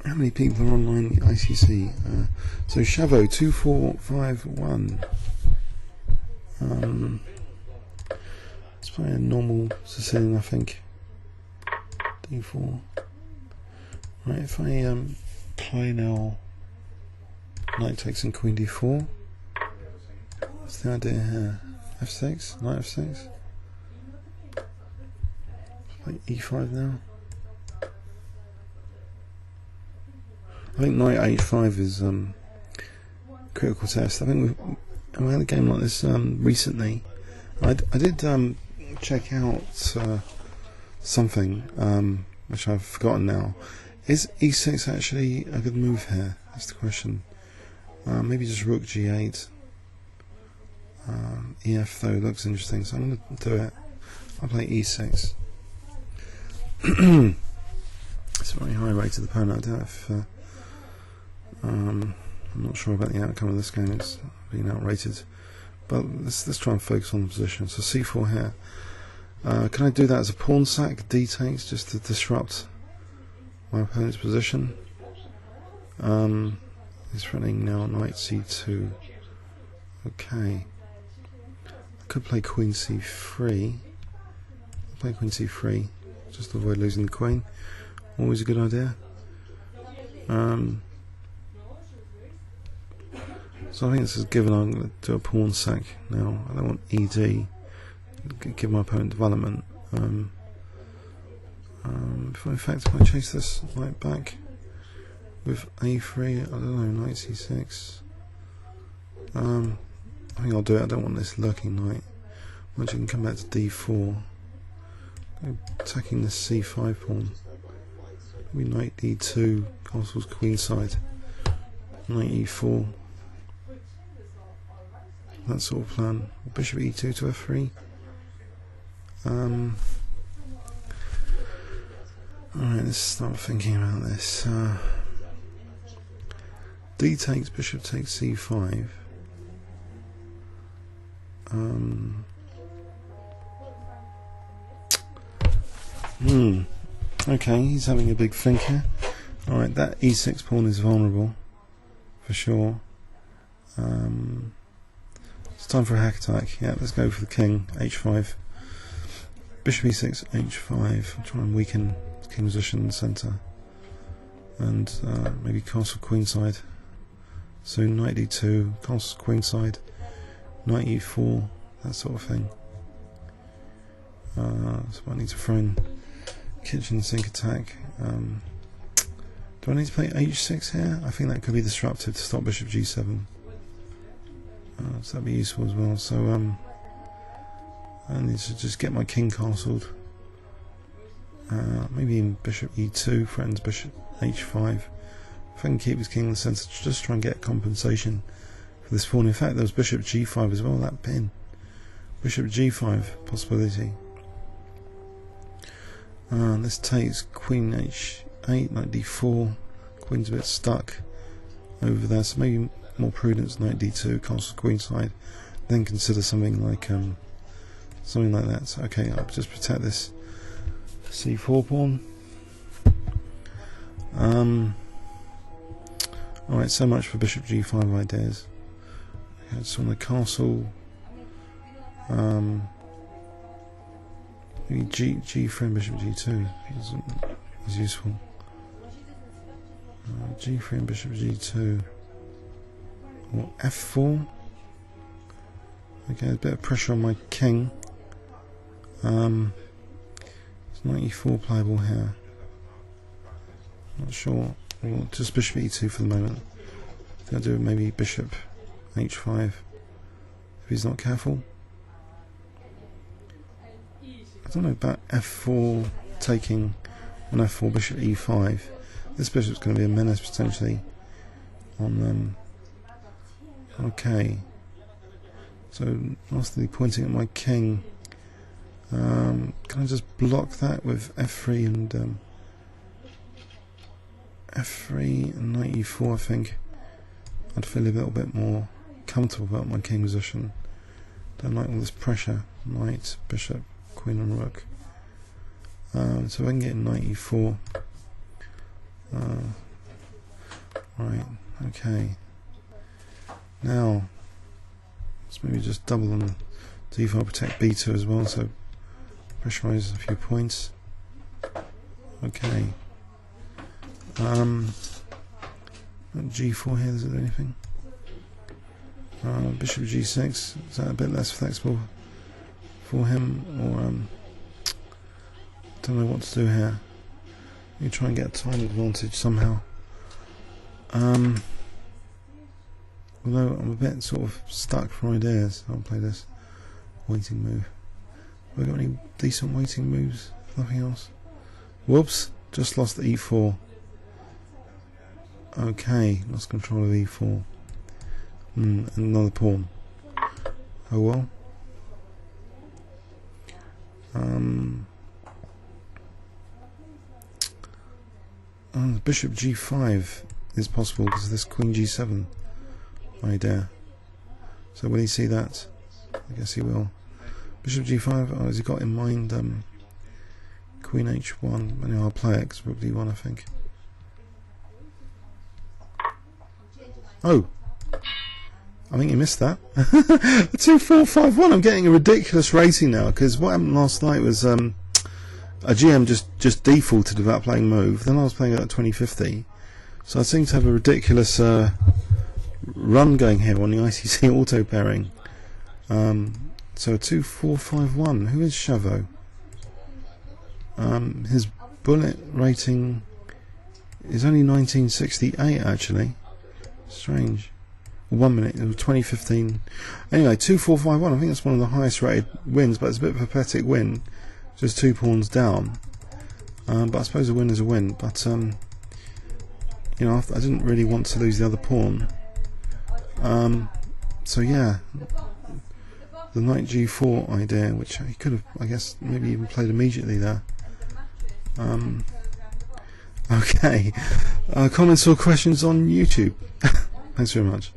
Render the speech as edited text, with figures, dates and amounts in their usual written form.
How many people are online in the ICC? So Chavo 2451. It's probably a normal Sicilian, I think. D4. Right, if I play now knight takes in queen d4. What's the idea here? f6, knight f6. Play e5 now. I think knight h5 is critical test. I think we had a game like this recently. I did check out something which I've forgotten now. Is e6 actually a good move here? That's the question. Maybe just rook g8. EF though looks interesting, so I'm going to do it. I'll play e6. It's a very high rated opponent. I doubt if I'm not sure about the outcome of this game. It's been outrated, but let's try and focus on the position. So c4 here. Can I do that as a pawn sack? D takes just to disrupt my opponent's position. He's threatening now knight c2. Okay. I could play queen c3. I'll play queen c3 just to avoid losing the queen. Always a good idea. So I think this is given. I'm going to do a pawn sack now. I don't want ED. Give my opponent development. In fact, if I chase this knight back with a3, I don't know, knight c6. I think I'll do it. I don't want this lurking knight. Once you can come back to d4, attacking this c5 pawn. Maybe knight d2, castle's queenside. Knight e4. That sort of plan. Bishop e2 to f3. Alright, let's start thinking about this. D takes, bishop takes c5. Okay, he's having a big think here. Alright, that e6 pawn is vulnerable, for sure. It's time for a hack attack. Yeah, let's go for the king, h5. Bishop e6, h5. Try and weaken the king position in the centre. And maybe castle queenside. So knight d2, castle queenside, knight e4, that sort of thing. So I need to throw in kitchen sink attack. Do I need to play h6 here? I think that could be disruptive to stop bishop g7. So that'd be useful as well. So I need to just get my king castled. Maybe even bishop e2 threatens bishop h5. If I can keep his king in the centre, just try and get compensation for this pawn. In fact, there was bishop g5 as well, that pin. Bishop g5 possibility. This takes queen h8, knight d4. Queen's a bit stuck over there, so maybe more prudence, knight d2, castle queenside. Then consider something like that. So, okay, I'll just protect this c4 pawn. Alright, so much for bishop g5 ideas. Okay, so on the castle, maybe g3 and bishop g2 is useful. G3 and bishop g2, or f4. Okay, a bit of pressure on my king. It's knight e4 playable here. Not sure. Well, just bishop e2 for the moment. I think I'll do maybe bishop h5 if he's not careful. I don't know about f4 taking on f4 bishop e5. This bishop's going to be a menace potentially on okay. So mostly pointing at my king. Can I just block that with f3 and f3 and knight e4? I think I'd feel a little bit more comfortable about my king position. Don't like all this pressure. Knight, bishop, queen and rook. So if I can get knight e4, Right, okay. Now, let's maybe just double on D4, protect B2 as well, so pressurize a few points. Okay. G4 here, does it do anything? Bishop G6, is that a bit less flexible for him, or don't know what to do here. You try and get a time advantage somehow. Although I'm a bit sort of stuck for ideas, I'll play this waiting move. Have we got any decent waiting moves? Nothing else. Whoops, just lost the E4. Okay, lost control of E4. Another pawn. Oh well. Bishop G5 is possible because of this Queen G7 idea. So will he see that? I guess he will. Bishop G5, oh, has he got in mind Queen H1? Anyway, I'll play it because Rook D1, I think. Oh! I think you missed that. 2-4-5-1. I'm getting a ridiculous rating now because what happened last night was a GM just defaulted without playing move. Then I was playing at 2050, so I seem to have a ridiculous run going here on the ICC auto pairing. So 2-4-5-1. Who is Chavo? His bullet rating is only 1968 actually. Strange. 1 minute, it was 2015. Anyway, 2-4-5-1. I think that's one of the highest rated wins, but it's a bit of a pathetic win. Just 2 pawns down. But I suppose a win is a win. But you know, I didn't really want to lose the other pawn. So yeah, the knight G4 idea, which he could have, I guess, maybe even played immediately there. Okay. Comments or questions on YouTube? Thanks very much.